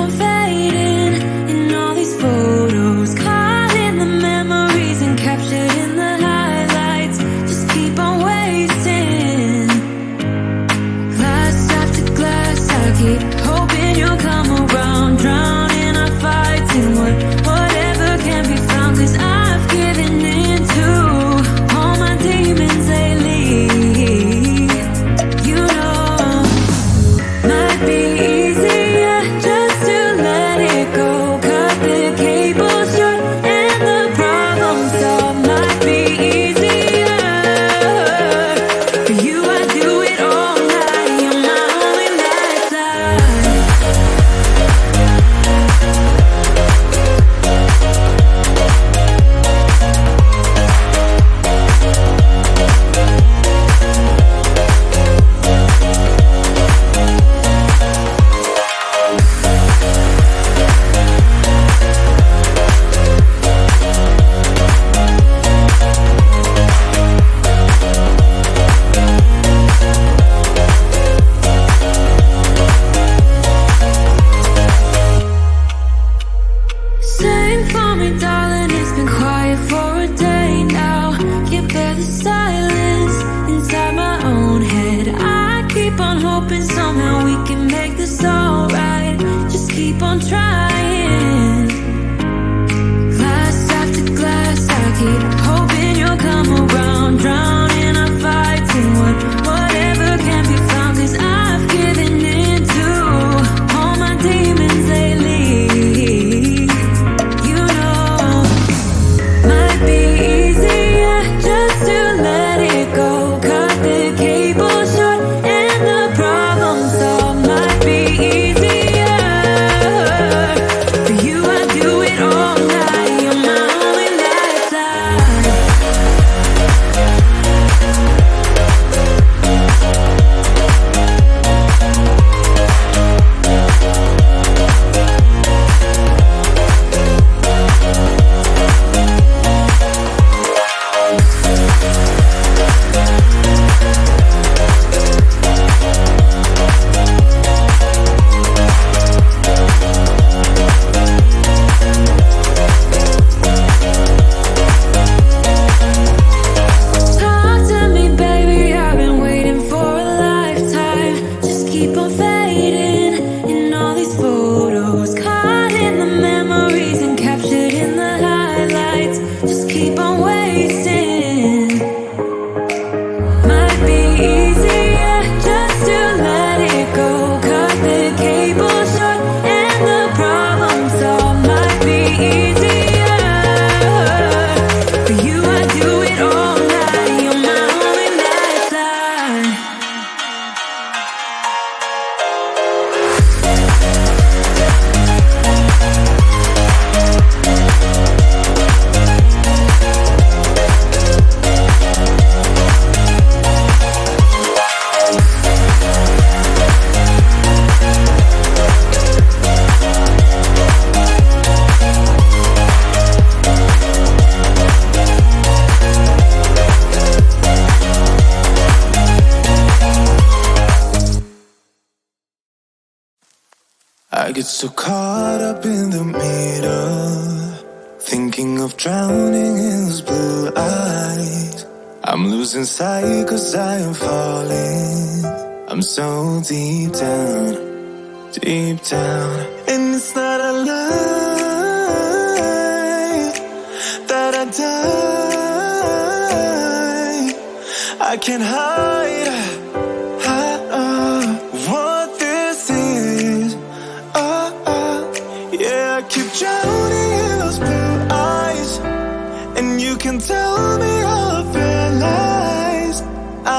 on fading in all these photos, caught in the memories and captured in the highlights. Just keep on wasting. Glass after glass, I keep hoping you'll come around. Drowning our fights in whatever can be found. 'Cause I've given in to all my demons lately. You know, might be easier just to let it go. Cut the cable short and the problem solved. Might be easier for you. I do it all night. You're my only lifeline. Sing for me, darling, it's been quiet for a day now. Can't bear the silence inside my own head. I keep on hoping somehow we can make this alright. Just keep on trying. Glass after glass, I keep hoping you'll come around. Drowning our fights in whatever can be found. 'Cause I've given in to all my demons lately. You know, might be easier just to let it go. Cut the cable short and the problem solved. Might be easier for you. I do it all night. You're my only lifeline. Talk to me, baby, I've been waiting for a lifetime. Just keep on fading in all these photos, caught in the memories and captured in the highlights. Just keep on wasting. Might be easier just to let it go. Cut the cable short and the problem solved. Might be easier for you. I do it all night. You're my only lifeline. I get so caught up in the middle, thinking of drowning in those blue eyes. I'm losing sight 'cause I am falling. I'm so deep down, and it's not a lie that I die. I can't hide what this is. Yeah, I keep drowning in those blue eyes, and you can tell me all of your lies.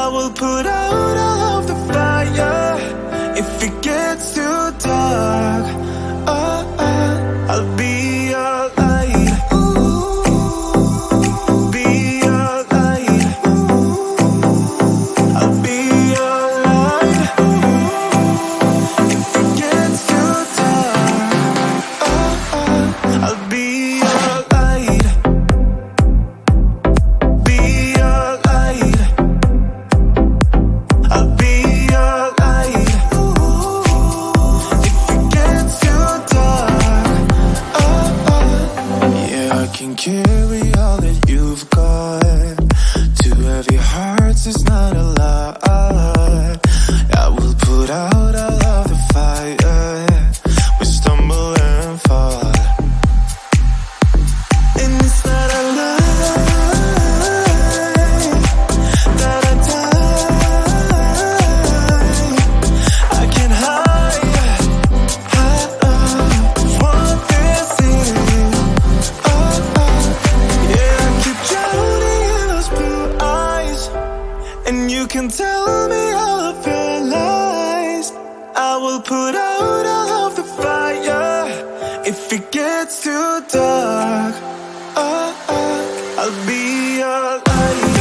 I will put out all of the fire if it gets too dark. I'll be your light. Be your light. I'll be your light. If it gets too dark, I'll be your light. Be your light. it gets too dark, I'll be your light.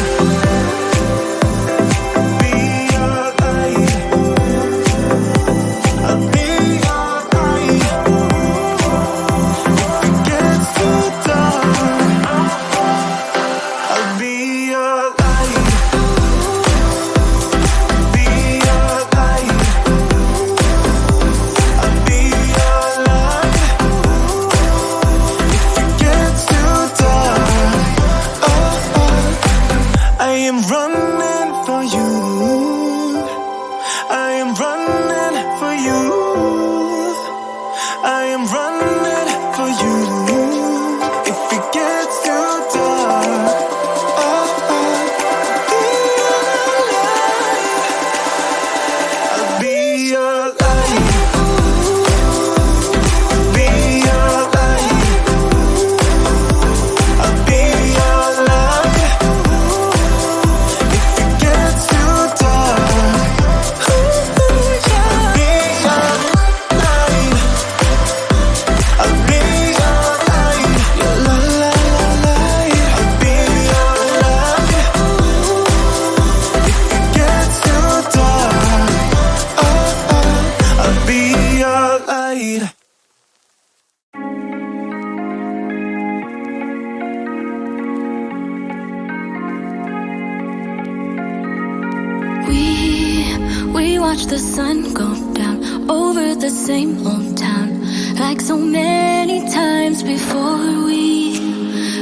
We watch the sun go down over the same old town, like so many times before. We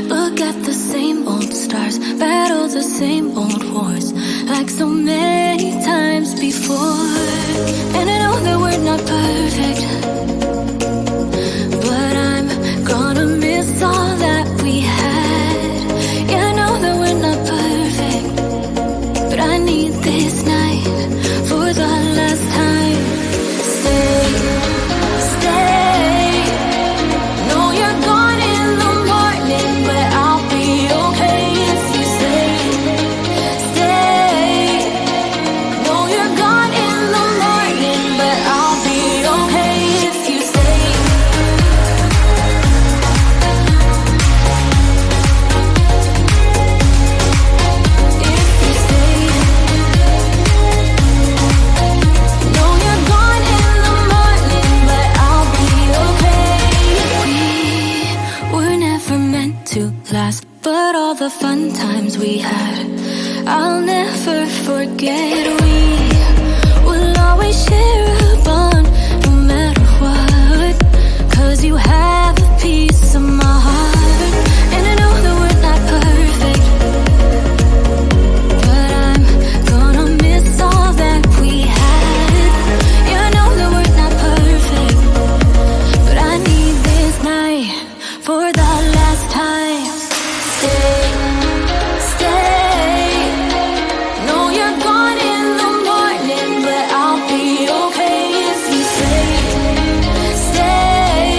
look at the same old stars, battle the same old wars, like so many times before. And I know that we're not perfect, but I'm gonna miss all that we had. Yeah, I know that we're not perfect, but I need this night for the last time. Stay, stay. Know you're gone in the morning, but I'll be okay if you stay. Stay. Know you're gone in the morning, but I'll be okay if you stay. If you stay. Know you're gone in the morning, but I'll be okay. We were never meant to last, but all the fun times we had, I'll never forget. We will always share a bond, no matter what, 'cause you have a piece of my heart. And I know that we're not perfect, but I'm gonna miss all that we had. Yeah, I know that we're not perfect, but I need this night for the last time. Stay, stay. Know you're gone in the morning, but I'll be okay if you stay. Stay.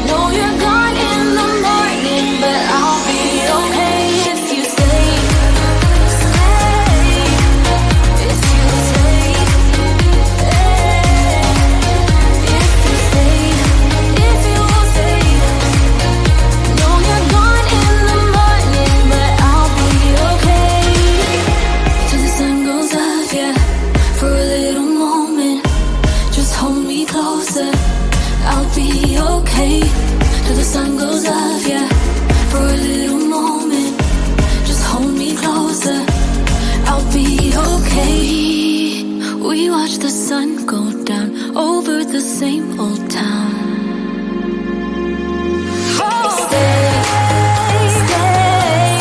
Know you're gone in the morning, but I'll be okay if you stay. Stay. If you stay. If you stay. If you stay. Know you're gone in the morning, but I'll be okay. Till the sun goes up, yeah, for a little moment. Just hold me closer, I'll be okay. Till the sun goes up, yeah, for a little moment. Just hold me closer, I'll be okay. We watch the sun go down over the same old town. Stay, stay.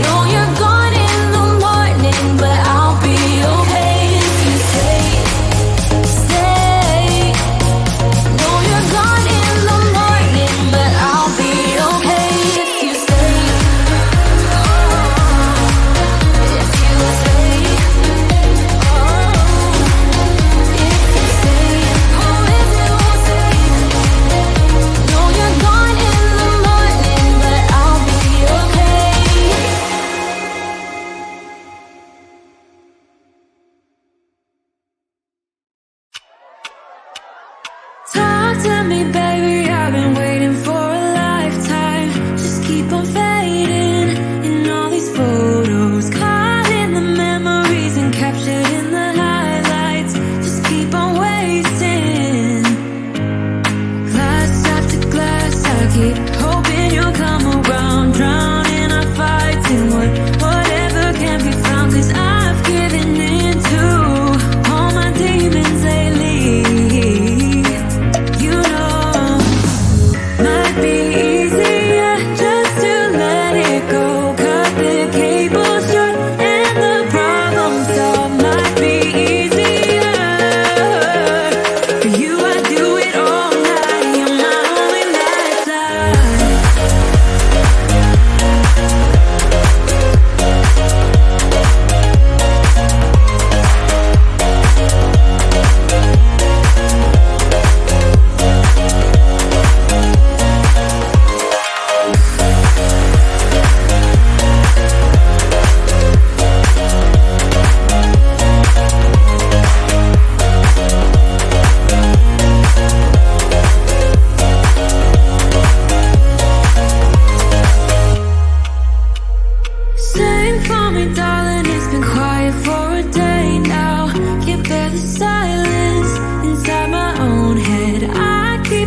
Know you're gone in the morning, but I'll be okay if you stay. Stay. Know you're gone in the morning, but I'll be okay if you stay. If you stay. If you stay. Oh, if you stay.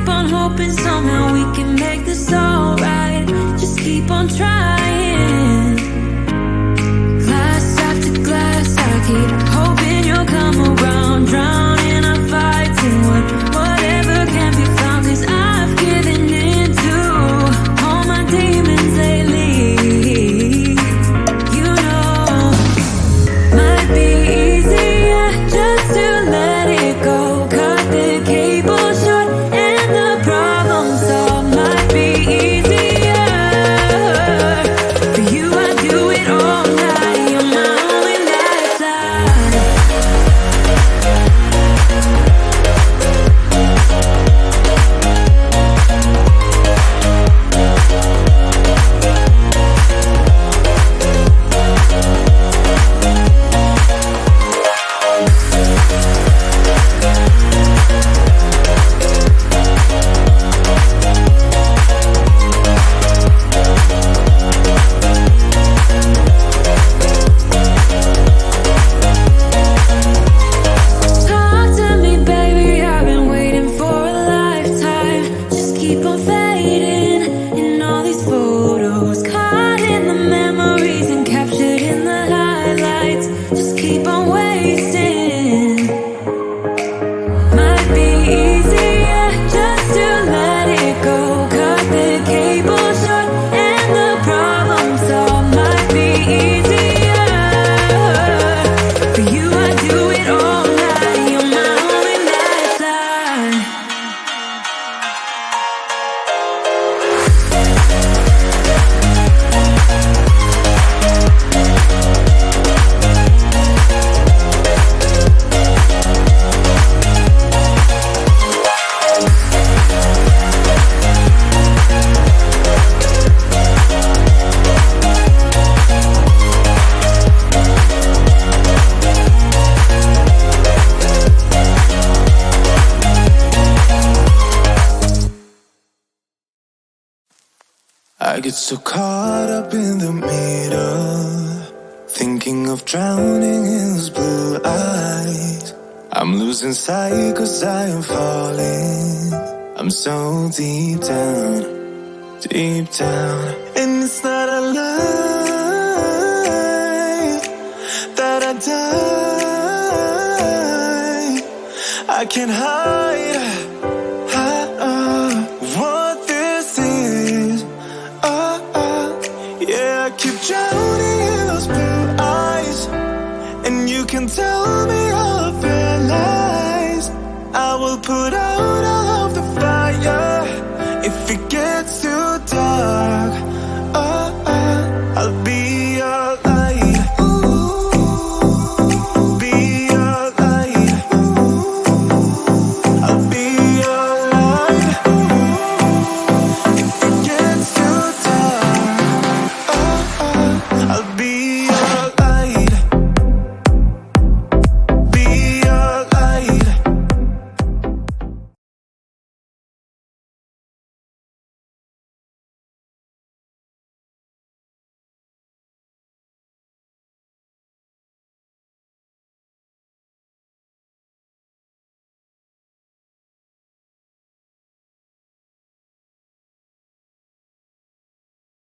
keep on hoping somehow we can make this alright. Just keep on trying. Glass after glass, I keep hoping you'll come around. Drowning our fights in whatever can be found. 'Cause I've given in to all my demons lately. You know, might be easier just to let it go. Cut the cable short and the problem solved. Might be easier for you. I do it all night. You're my only lifeline. Talk to me, baby, I've been waiting for a lifetime. Just keep on fading in all these photos, caught in the memories and captured in the highlights. Just keep on wasting. Might be easier just to let it go. Cut the cable short and the problem solved. Might be easier for you. I do it all night. You're my only lifeline. I get so caught up in the middle, thinking of drowning in those blue eyes. I'm losing sight 'cause I am falling. I'm so deep down, and it's not a lie that I die. I can't hide what this is. Yeah, I keep drowning in those blue eyes, and you can tell me all of your lies. I will put out all of the fire if it